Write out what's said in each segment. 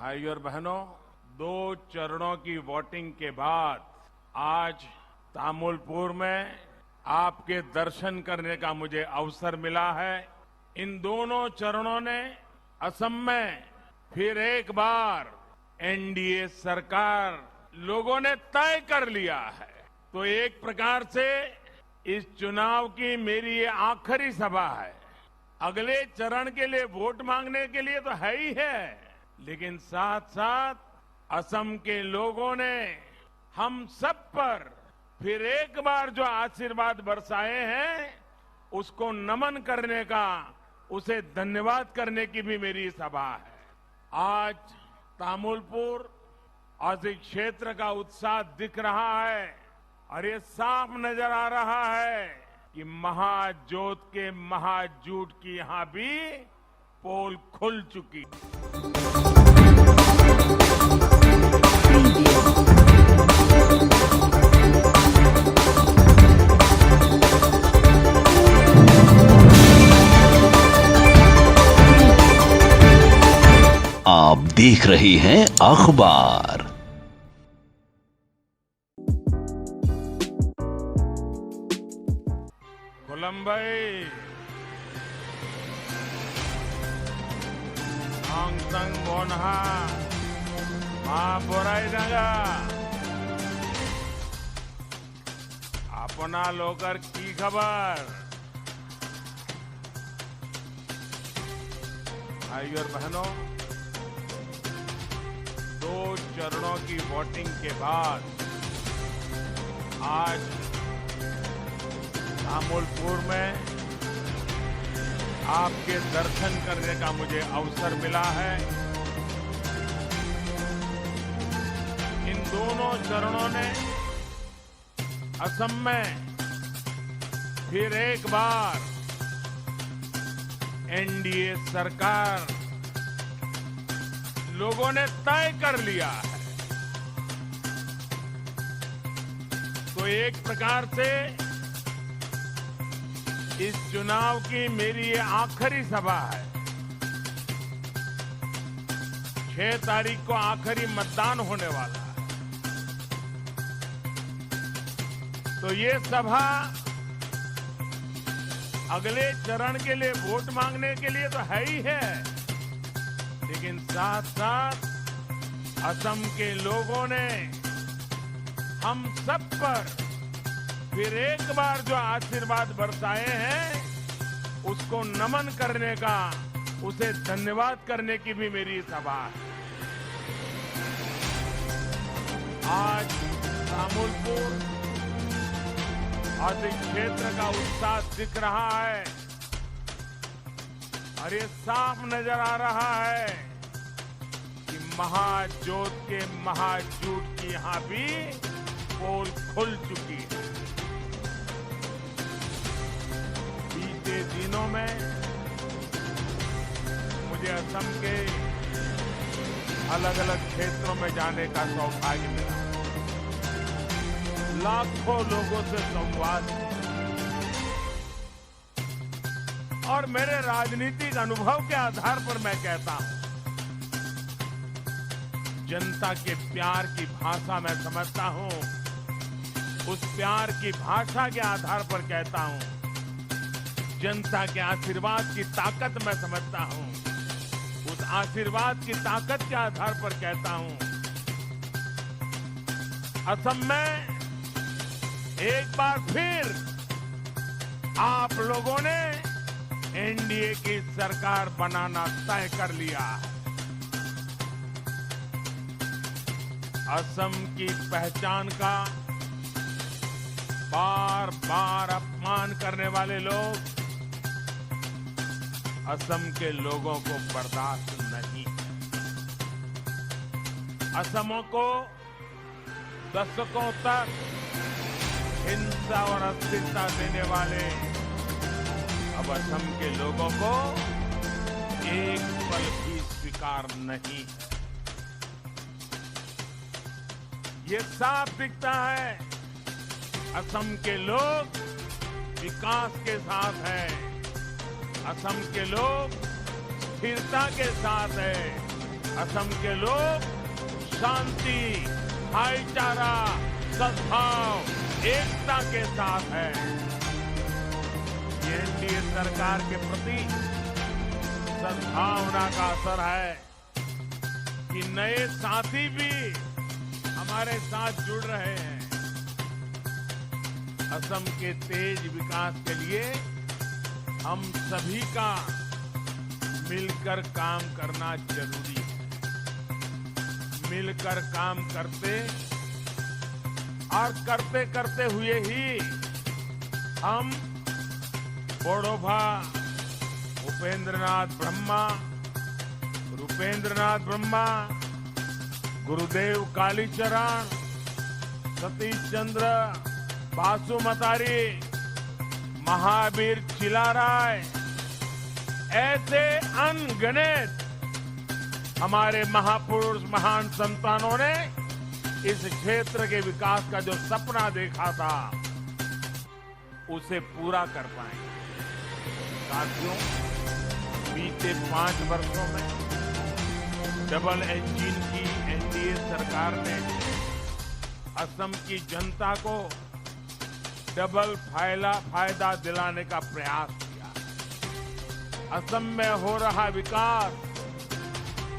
भाइयों और बहनों, 2 चरणों की वोटिंग के बाद आज तामुलपुर में आपके दर्शन करने का मुझे अवसर मिला है। इन दोनों चरणों ने असम में फिर एक बार एनडीए सरकार लोगों ने तय कर लिया है। तो एक प्रकार से इस चुनाव की मेरी ये आखिरी सभा है। अगले चरण के लिए वोट मांगने के लिए तो है ही है, लेकिन साथ साथ असम के लोगों ने हम सब पर फिर एक बार जो आशीर्वाद बरसाए हैं, उसको नमन करने का, उसे धन्यवाद करने की भी मेरी सभा है। आज तामुलपुर और इस क्षेत्र का उत्साह दिख रहा है और ये साफ नजर आ रहा है कि महाजोत के महाजूट की यहां भी पोल खुल चुकी है। आप देख रहे हैं अखबार। कोलंबई आंगतंग मोनहा बोराई नगा अपना लोकर की खबर। भाइयों और बहनों, 2 चरणों की वोटिंग के बाद आज तामुलपुर में आपके दर्शन करने का मुझे अवसर मिला है। इन दोनों चरणों ने असम में फिर एक बार एनडीए सरकार लोगों ने तय कर लिया है। तो एक प्रकार से इस चुनाव की मेरी ये आखिरी सभा है। 6 तारीख को आखिरी मतदान होने वाला है। तो ये सभा अगले चरण के लिए वोट मांगने के लिए तो है ही है, लेकिन साथ साथ असम के लोगों ने हम सब पर फिर एक बार जो आशीर्वाद बरसाए हैं, उसको नमन करने का, उसे धन्यवाद करने की भी मेरी सभा है। आज तामुलपुर और इस क्षेत्र का उत्साह दिख रहा है और ये साफ नजर आ रहा है कि महाजोत के महाजूट की यहां भी पोल खुल चुकी है। बीते दिनों में मुझे असम के अलग अलग क्षेत्रों में जाने का सौभाग्य मिला। लाखों लोगों से संवाद और मेरे राजनीतिक अनुभव के आधार पर मैं कहता हूं, जनता के प्यार की भाषा मैं समझता हूं। उस प्यार की भाषा के आधार पर कहता हूं, जनता के आशीर्वाद की ताकत मैं समझता हूं। उस आशीर्वाद की ताकत के आधार पर कहता हूं, असम में एक बार फिर आप लोगों ने एनडीए की सरकार बनाना तय कर लिया है। असम की पहचान का बार बार अपमान करने वाले लोग असम के लोगों को बर्दाश्त नहीं है। असमों को दशकों तक हिंसा और अस्थिरता देने वाले अब असम के लोगों को एक पल भी स्वीकार नहीं है। ये साफ दिखता है, असम के लोग विकास के साथ हैं। असम के लोग स्थिरता के साथ हैं। असम के लोग शांति, भाईचारा, सद्भाव, एकता के साथ है। ये एनडीए सरकार के प्रति सद्भावना का असर है कि नए साथी भी हमारे साथ जुड़ रहे हैं। असम के तेज विकास के लिए हम सभी का मिलकर काम करना जरूरी है। मिलकर काम करते और करते करते हुए ही हम बोडोभा उपेंद्रनाथ ब्रह्मा, गुरुदेव कालीचरण, सतीश चंद्र बासुमतारी, महावीर चिलाराय, ऐसे अनगिनत हमारे महापुरुष, महान संतानों ने इस क्षेत्र के विकास का जो सपना देखा था उसे पूरा कर पाए। साथियों, बीते 5 वर्षों में डबल इंजन की एनडीए सरकार ने असम की जनता को डबल फायदा दिलाने का प्रयास किया। असम में हो रहा विकास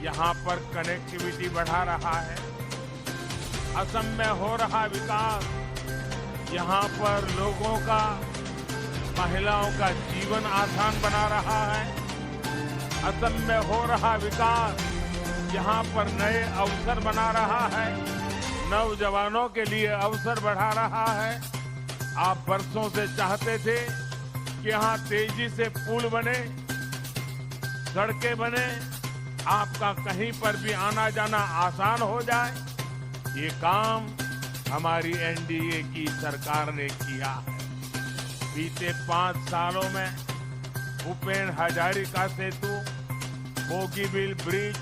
यहां पर कनेक्टिविटी बढ़ा रहा है। असम में हो रहा विकास यहां पर लोगों का, महिलाओं का जीवन आसान बना रहा है। असम में हो रहा विकास यहां पर नए अवसर बना रहा है, नौजवानों के लिए अवसर बढ़ा रहा है। आप वर्षों से चाहते थे कि यहां तेजी से पुल बने, सड़कें बने, आपका कहीं पर भी आना जाना आसान हो जाए। ये काम हमारी एनडीए की सरकार ने किया है। बीते 5 सालों में भूपेन हजारिका सेतु, बोगीबील ब्रिज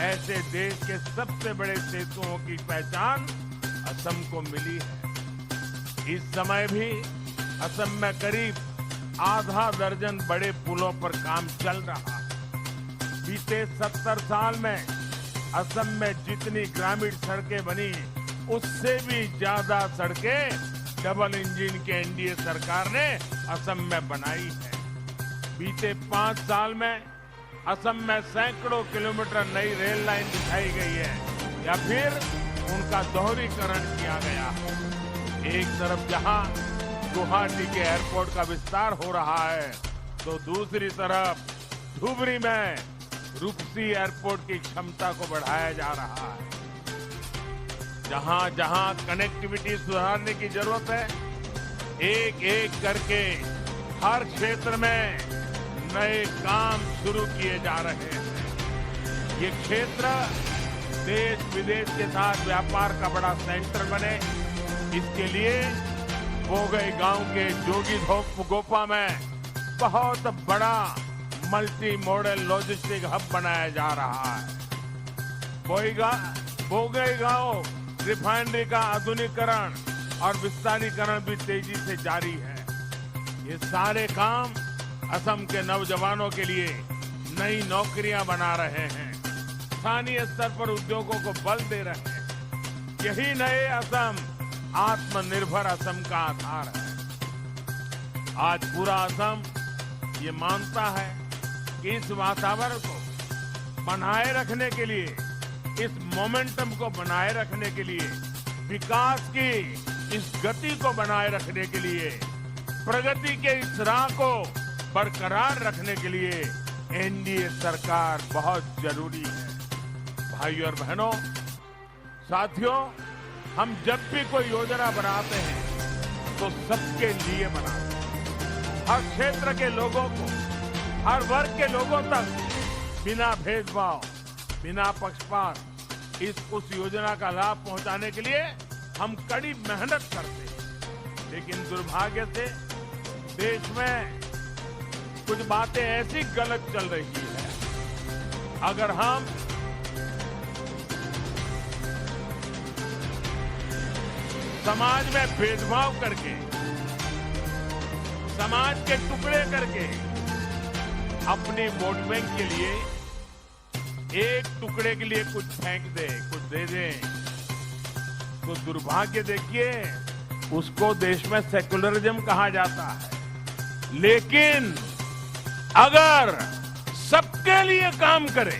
ऐसे देश के सबसे बड़े सेतुओं की पहचान असम को मिली है। इस समय भी असम में करीब आधा दर्जन बड़े पुलों पर काम चल रहा है। बीते 70 साल में असम में जितनी ग्रामीण सड़कें बनी उससे भी ज्यादा सड़कें डबल इंजन के एनडीए सरकार ने असम में बनाई है। बीते 5 साल में असम में सैकड़ों किलोमीटर नई रेल लाइन बिछाई गई है या फिर उनका दोहरीकरण किया गया है। एक तरफ जहां गुवाहाटी के एयरपोर्ट का विस्तार हो रहा है तो दूसरी तरफ धुबरी में रूपसी एयरपोर्ट की क्षमता को बढ़ाया जा रहा है। जहां जहां कनेक्टिविटी सुधारने की जरूरत है, एक एक करके हर क्षेत्र में नए काम शुरू किए जा रहे हैं। ये क्षेत्र देश विदेश के साथ व्यापार का बड़ा सेंटर बने, इसके लिए बोगई गांव के जोगी गोपा में बहुत बड़ा मल्टी मॉडल लॉजिस्टिक हब बनाया जा रहा है। बोगई गांव रिफाइनरी का आधुनिकीकरण और विस्तारीकरण भी तेजी से जारी है। ये सारे काम असम के नौजवानों के लिए नई नौकरियां बना रहे हैं, स्थानीय स्तर पर उद्योगों को बल दे रहे हैं। यही नए असम, आत्मनिर्भर असम का आधार है। आज पूरा असम ये मानता है कि इस वातावरण को बनाए रखने के लिए, इस मोमेंटम को बनाए रखने के लिए, विकास की इस गति को बनाए रखने के लिए, प्रगति के इस राह को बरकरार रखने के लिए एनडीए सरकार बहुत जरूरी है। भाइयों और बहनों, साथियों, हम जब भी कोई योजना बनाते हैं तो सबके लिए बनाते हैं। हर क्षेत्र के लोगों को, हर वर्ग के लोगों तक बिना भेदभाव, बिना पक्षपात उस योजना का लाभ पहुंचाने के लिए हम कड़ी मेहनत करते हैं। लेकिन दुर्भाग्य से देश में कुछ बातें ऐसी गलत चल रही है। अगर हम समाज में भेदभाव करके, समाज के टुकड़े करके अपनी वोट बैंक के लिए एक टुकड़े के लिए कुछ फेंक दे, कुछ दे दे, तो दुर्भाग्य देखिए उसको देश में सेक्युलरिज्म कहा जाता है। लेकिन अगर सबके लिए काम करे,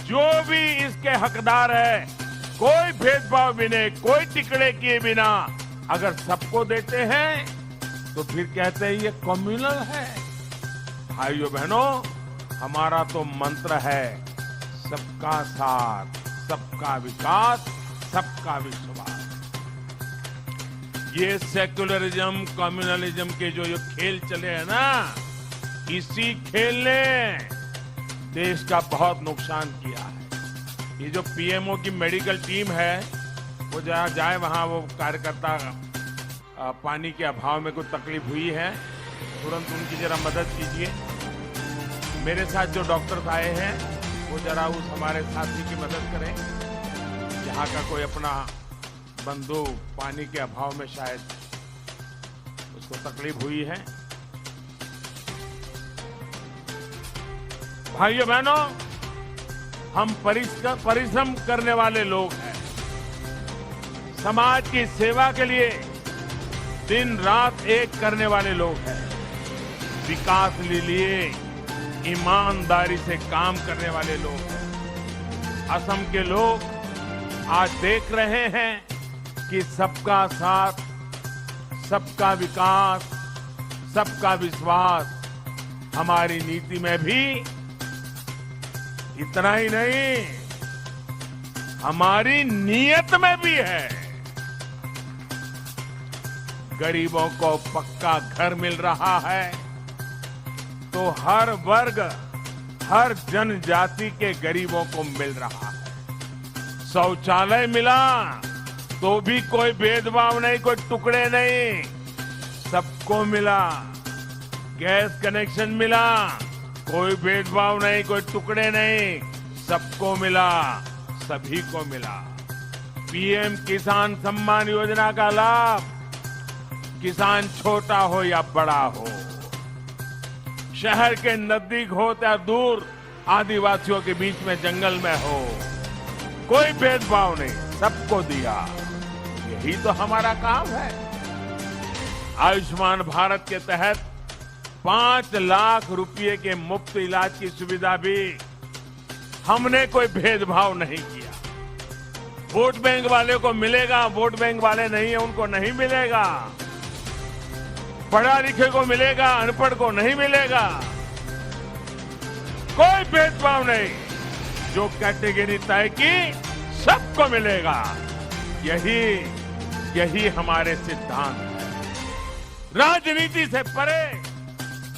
जो भी इसके हकदार है, कोई भेदभाव बिना, कोई टिकड़े किए बिना अगर सबको देते हैं तो फिर कहते हैं ये कम्युनल है। भाइयों बहनों, हमारा तो मंत्र है सबका साथ, सबका विकास, सबका विश्वास। ये सेक्युलरिज्म, कम्युनलिज्म के जो ये खेल चले हैं ना, इसी खेल ने देश का बहुत नुकसान किया है। ये जो पीएमओ की मेडिकल टीम है, वो जहाँ जाए वहां वो कार्यकर्ता पानी के अभाव में कोई तकलीफ हुई है, तुरंत उनकी जरा मदद कीजिए। मेरे साथ जो डॉक्टर्स आए हैं वो जरा उस हमारे साथी की मदद करें, यहाँ का कोई अपना बंधु पानी के अभाव में शायद उसको तकलीफ हुई है। भाइयों बहनों, हम परिश्रम करने वाले लोग हैं, समाज की सेवा के लिए दिन रात एक करने वाले लोग हैं, विकास के लिए ईमानदारी से काम करने वाले लोग हैं। असम के लोग आज देख रहे हैं कि सबका साथ, सबका विकास, सबका विश्वास हमारी नीति में भी, इतना ही नहीं हमारी नीयत में भी है। गरीबों को पक्का घर मिल रहा है तो हर वर्ग, हर जनजाति के गरीबों को मिल रहा है। शौचालय मिला तो भी कोई भेदभाव नहीं, कोई टुकड़े नहीं, सबको मिला। गैस कनेक्शन मिला, कोई भेदभाव नहीं, कोई टुकड़े नहीं, सबको मिला, सभी को मिला। पीएम किसान सम्मान योजना का लाभ, किसान छोटा हो या बड़ा हो, शहर के नजदीक हो या दूर, आदिवासियों के बीच में जंगल में हो, कोई भेदभाव नहीं, सबको दिया। यही तो हमारा काम है। आयुष्मान भारत के तहत 5 लाख रुपए के मुफ्त इलाज की सुविधा भी हमने कोई भेदभाव नहीं किया। वोट बैंक वाले को मिलेगा, वोट बैंक वाले नहीं है उनको नहीं मिलेगा। पढ़ा लिखे को मिलेगा, अनपढ़ को नहीं मिलेगा। कोई भेदभाव नहीं, जो कैटेगरी तय की सबको मिलेगा। यही हमारे सिद्धांत है। राजनीति से परे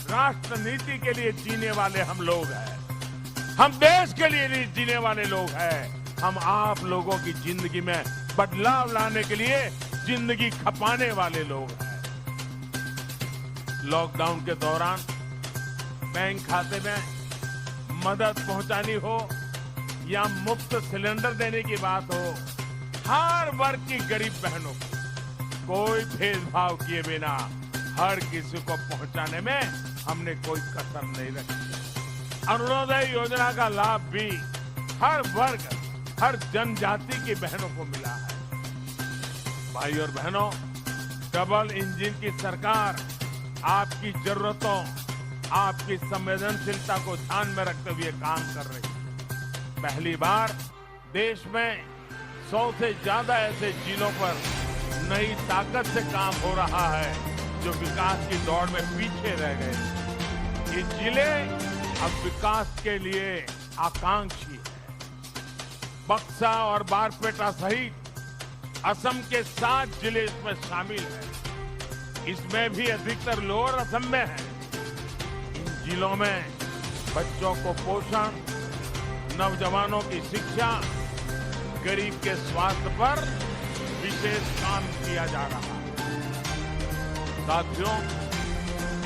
राष्ट्र नीति के लिए जीने वाले हम लोग हैं। हम देश के लिए जीने वाले लोग हैं। हम आप लोगों की जिंदगी में बदलाव लाने के लिए जिंदगी खपाने वाले लोग हैं। लॉकडाउन के दौरान बैंक खाते में मदद पहुंचानी हो या मुफ्त सिलेंडर देने की बात हो, हर वर्ग की गरीब बहनों को कोई भेदभाव किए बिना हर किसी को पहुंचाने में हमने कोई कसर नहीं रखी। अरुणोदय योजना का लाभ भी हर वर्ग, हर जनजाति की बहनों को मिला है। भाई और बहनों, डबल इंजन की सरकार आपकी जरूरतों, आपकी संवेदनशीलता को ध्यान में रखते हुए काम कर रही है। पहली बार देश में 100 से ज्यादा ऐसे जिलों पर नई ताकत से काम हो रहा है जो विकास की दौड़ में पीछे रह गए। ये जिले अब विकास के लिए आकांक्षी है। बक्सा और बारपेटा सहित असम के 7 जिले इसमें शामिल हैं। इसमें भी अधिकतर लोअर असम में है। इन जिलों में बच्चों को पोषण, नौजवानों की शिक्षा, गरीब के स्वास्थ्य पर विशेष काम किया जा रहा है। साथियों,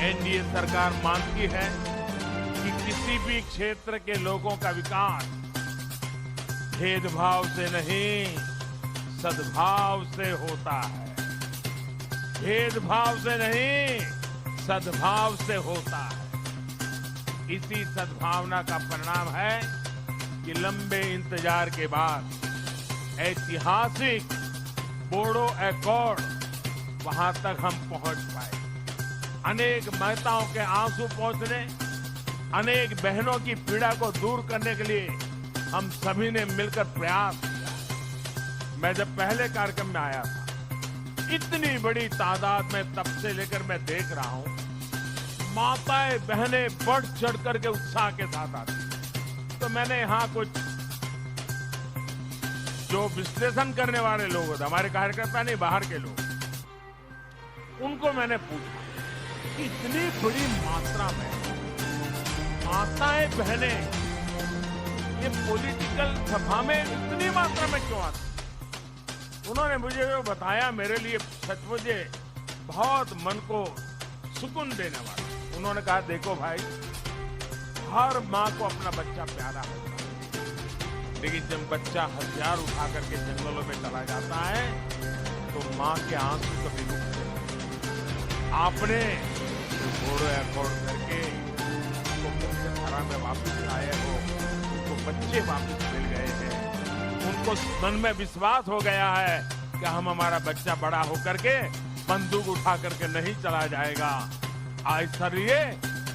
एनडीए सरकार मानती है कि किसी भी क्षेत्र के लोगों का विकास भेदभाव से नहीं, सद्भाव से होता है। भेदभाव से नहीं, सद्भाव से होता है। इसी सद्भावना का परिणाम है कि लंबे इंतजार के बाद ऐतिहासिक बोडो एकॉर्ड वहां तक हम पहुंच पाए। अनेक माताओं के आंसू पोंछने, अनेक बहनों की पीड़ा को दूर करने के लिए हम सभी ने मिलकर प्रयास किया। मैं जब पहले कार्यक्रम में आया था, इतनी बड़ी तादाद में तब से लेकर मैं देख रहा हूं, माताएं बहनें बढ़ चढ़ करके उत्साह के साथ आती। तो मैंने यहां कुछ जो विश्लेषण करने वाले लोग होते, हमारे कार्यकर्ता नहीं बाहर के लोग, उनको मैंने पूछा कि इतनी बड़ी मात्रा में माताएं बहनें ये पॉलिटिकल सभा में इतनी मात्रा में क्यों आती? उन्होंने मुझे जो बताया मेरे लिए सचमुच बहुत मन को सुकून देने वाला। उन्होंने कहा, देखो भाई, हर माँ को अपना बच्चा प्यारा होता है, लेकिन जब बच्चा हथियार उठा करके जंगलों में चला जाता है तो माँ के आंसू कभी रुकते नहीं। आपने बोडो एकॉर्ड करके उनको मुख्य धारा में वापस लाए हो, उनको बच्चे वापस मिल गए हैं, उनको मन में विश्वास हो गया है कि हमारा बच्चा बड़ा होकर के बंदूक उठा करके नहीं चला जाएगा।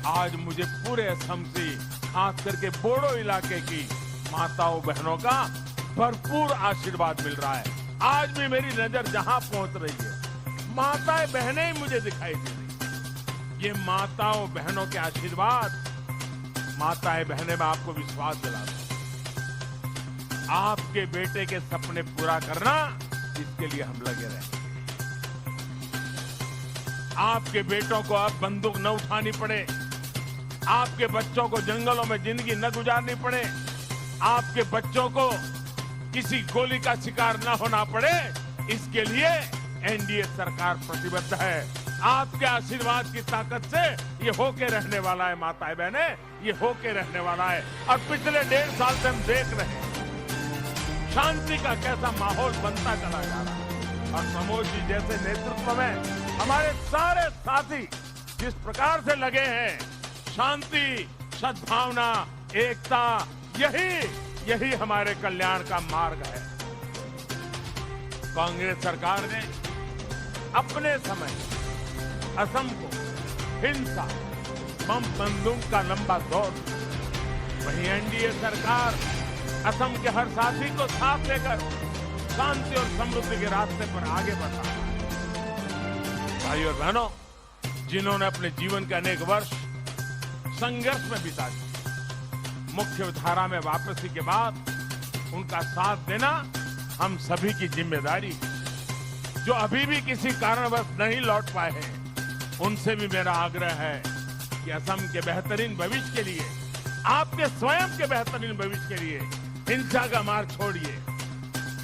आज मुझे पूरे असम से, खास करके बोडो इलाके की माताओं बहनों का भरपूर आशीर्वाद मिल रहा है। आज भी मेरी नजर जहां पहुंच रही है, माताएं बहनें ही मुझे दिखाई दे रही। ये माताओं बहनों के आशीर्वाद, माताएं बहनें, मैं आपको विश्वास दिलाता हूं, आपके बेटे के सपने पूरा करना, इसके लिए हम लगे रहेंगे। आपके बेटों को अब बंदूक न उठानी पड़े, आपके बच्चों को जंगलों में जिंदगी न गुजारनी पड़े, आपके बच्चों को किसी गोली का शिकार न होना पड़े, इसके लिए एनडीए सरकार प्रतिबद्ध है। आपके आशीर्वाद की ताकत से ये होके रहने वाला है। माताएं बहनें, ये होके रहने वाला है। और पिछले 1.5 साल से हम देख रहे हैं शांति का कैसा माहौल बनता चला जा रहा है। और प्रमोद जी जैसे नेतृत्व में हमारे सारे साथी जिस प्रकार से लगे हैं, शांति, सद्भावना, एकता, यही हमारे कल्याण का मार्ग है। कांग्रेस सरकार ने अपने समय असम को हिंसा, बम बंदूक का लंबा दौर, वहीं एनडीए सरकार असम के हर साथी को साथ लेकर शांति और समृद्धि के रास्ते पर आगे बढ़ा। भाइयों और बहनों, जिन्होंने अपने जीवन के अनेक वर्ष संघर्ष में बिता दिए, मुख्य धारा में वापसी के बाद उनका साथ देना हम सभी की जिम्मेदारी है। जो अभी भी किसी कारणवश नहीं लौट पाए हैं, उनसे भी मेरा आग्रह है कि असम के बेहतरीन भविष्य के लिए, आपके स्वयं के बेहतरीन भविष्य के लिए हिंसा का मार्ग छोड़िए।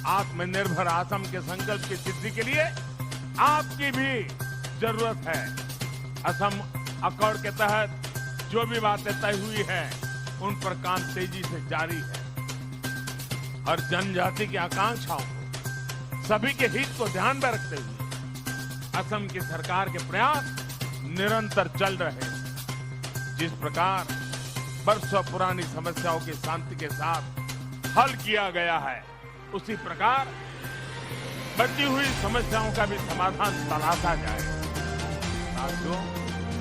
आत्मनिर्भर असम के संकल्प की सिद्धि के लिए आपकी भी जरूरत है। असम अकॉर्ड के तहत जो भी बातें तय हुई है, उन पर काम तेजी से जारी है। और जनजाति की आकांक्षाओं को, सभी के हित को ध्यान में रखते हुए असम की सरकार के प्रयास निरंतर चल रहे हैं। जिस प्रकार वर्षों पुरानी समस्याओं की शांति के साथ हल किया गया है, उसी प्रकार बची हुई समस्याओं का भी समाधान तलाशा जाएगा। साथियों,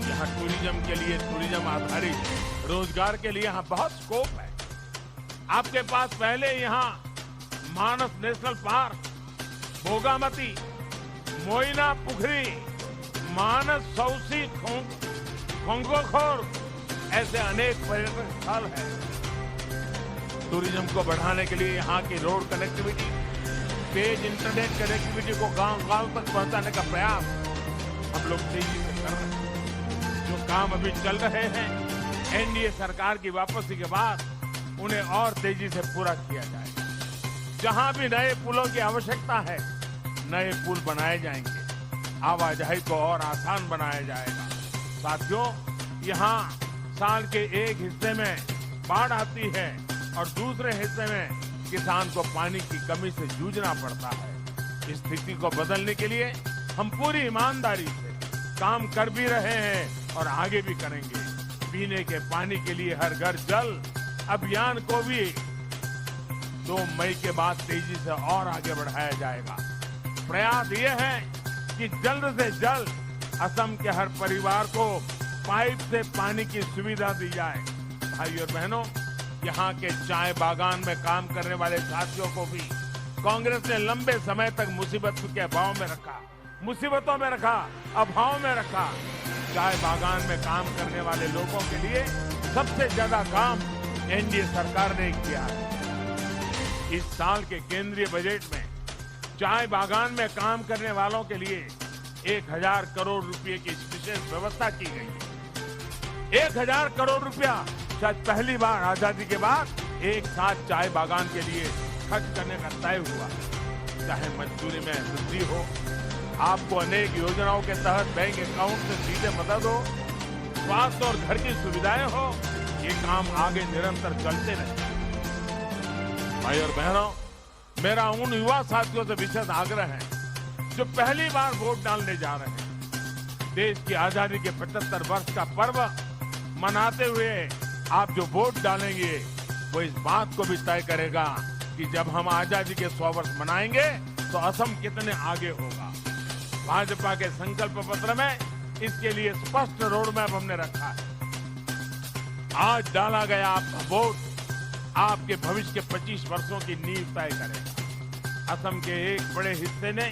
यहाँ टूरिज्म के लिए, टूरिज्म आधारित रोजगार के लिए यहाँ बहुत स्कोप है। आपके पास पहले यहाँ मानस नेशनल पार्क, बोगामती, मोइना पुखरी, मानस सौसी, खोंगोखोर, ऐसे अनेक पर्यटन स्थल हैं। टूरिज्म को बढ़ाने के लिए यहाँ की रोड कनेक्टिविटी, तेज इंटरनेट कनेक्टिविटी को गांव-गांव तक पहुंचाने का प्रयास हम लोग तेजी से कर रहे हैं। जो काम अभी चल रहे हैं, एनडीए सरकार की वापसी के बाद उन्हें और तेजी से पूरा किया जाएगा। जहां भी नए पुलों की आवश्यकता है, नए पुल बनाए जाएंगे, आवाजाही को और आसान बनाया जाएगा। साथियों, यहाँ साल के एक हिस्से में बाढ़ आती है और दूसरे हिस्से में किसान को पानी की कमी से जूझना पड़ता है। इस स्थिति को बदलने के लिए हम पूरी ईमानदारी से काम कर भी रहे हैं और आगे भी करेंगे। पीने के पानी के लिए हर घर जल अभियान को भी 2 मई के बाद तेजी से और आगे बढ़ाया जाएगा। प्रयास ये है कि जल्द से जल्द असम के हर परिवार को पाइप से पानी की सुविधा दी जाए। भाई और बहनों, यहाँ के चाय बागान में काम करने वाले साथियों को भी कांग्रेस ने लंबे समय तक मुसीबतों में रखा, अभाव में रखा। चाय बागान में काम करने वाले लोगों के लिए सबसे ज्यादा काम एनडीए सरकार ने किया है। इस साल के केंद्रीय बजट में चाय बागान में काम करने वालों के लिए 1000 करोड़ रुपए की विशेष व्यवस्था की गई है। 1000 करोड़ रुपया शायद पहली बार आजादी के बाद एक साथ चाय बागान के लिए खर्च करने का तय हुआ। चाहे मजदूरी में वृद्धि हो, आपको अनेक योजनाओं के तहत बैंक अकाउंट से सीधे मदद हो, स्वास्थ्य और घर की सुविधाएं हो, ये काम आगे निरंतर चलते रहे। भाई और बहनों, मेरा उन युवा साथियों से विशेष आग्रह है जो पहली बार वोट डालने जा रहे हैं। देश की आजादी के 75 वर्ष का पर्व मनाते हुए आप जो वोट डालेंगे वो इस बात को भी तय करेगा कि जब हम आजादी के 100 वर्ष मनाएंगे तो असम कितने आगे होगा। भाजपा के संकल्प पत्र में इसके लिए स्पष्ट रोड मैप हमने रखा है। आज डाला गया आपका वोट आपके भविष्य के 25 वर्षों की नींव तय करेगा। असम के एक बड़े हिस्से ने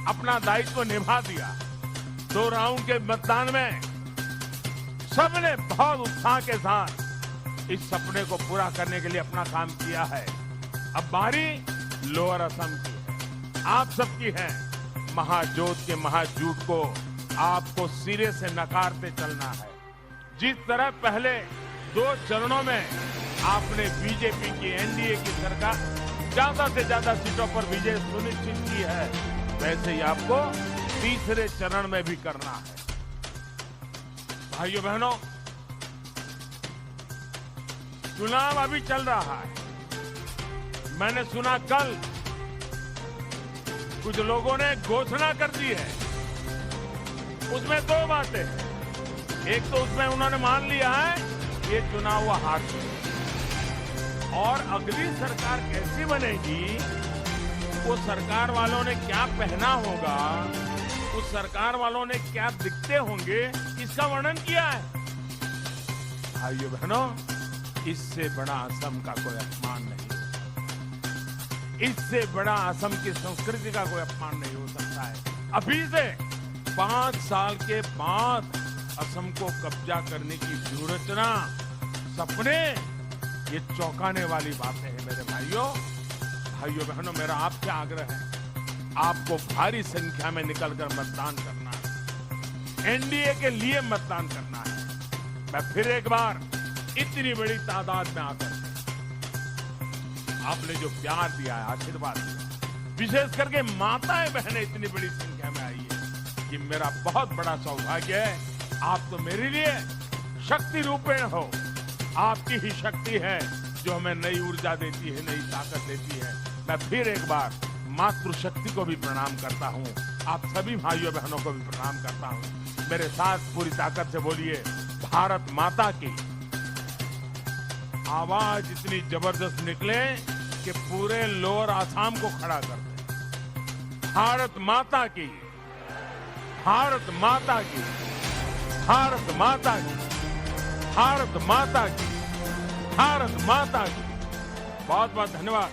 अपना दायित्व निभा दिया। 2 राउंड के मतदान में सबने बहुत उत्साह के साथ इस सपने को पूरा करने के लिए अपना काम किया है। अब बारी लोअर असम की है, आप सबकी है। महाजोत के महाजूट को आपको सिरे से नकारते चलना है। जिस तरह पहले 2 चरणों में आपने बीजेपी की एनडीए की सरकार ज्यादा से ज्यादा सीटों पर विजय सुनिश्चित की है, वैसे ही आपको तीसरे चरण में भी करना है। भाइयों बहनों, चुनाव अभी चल रहा है। मैंने सुना कल कुछ लोगों ने घोषणा कर दी है। उसमें 2 बातें हैं। एक तो उसमें उन्होंने मान लिया है ये चुनाव वो हार चुके, और अगली सरकार कैसी बनेगी, वो सरकार वालों ने क्या पहना होगा, उस सरकार वालों ने क्या दिखते होंगे, इसका वर्णन किया है। भाइयों बहनों, इससे बड़ा असम का कोई अपमान नहीं, इससे बड़ा असम की संस्कृति का कोई अपमान नहीं हो सकता है। अभी से 5 साल के बाद असम को कब्जा करने की व्यूहरचना, सपने, ये चौंकाने वाली बातें हैं मेरे भाइयों बहनों। मेरा आपसे आग्रह है, आपको भारी संख्या में निकलकर मतदान करना है, एनडीए के लिए मतदान करना है। मैं फिर एक बार इतनी बड़ी तादाद में आकर आपने जो प्यार दिया है, आशीर्वाद दिया, विशेष करके माताएं बहनें इतनी बड़ी संख्या में आई है, ये मेरा बहुत बड़ा सौभाग्य है। आप तो मेरे लिए शक्ति रूपेण हो, आपकी ही शक्ति है जो हमें नई ऊर्जा देती है, नई ताकत देती है। मैं फिर एक बार मातृशक्ति को भी प्रणाम करता हूँ, आप सभी भाइयों बहनों को भी प्रणाम करता हूँ। मेरे साथ पूरी ताकत से बोलिए, भारत माता की। आवाज इतनी जबरदस्त निकले कि पूरे लोअर आसाम को खड़ा कर दे। भारत माता की, भारत माता की, भारत माता की, भारत माता की, भारत माता की। बहुत बहुत धन्यवाद।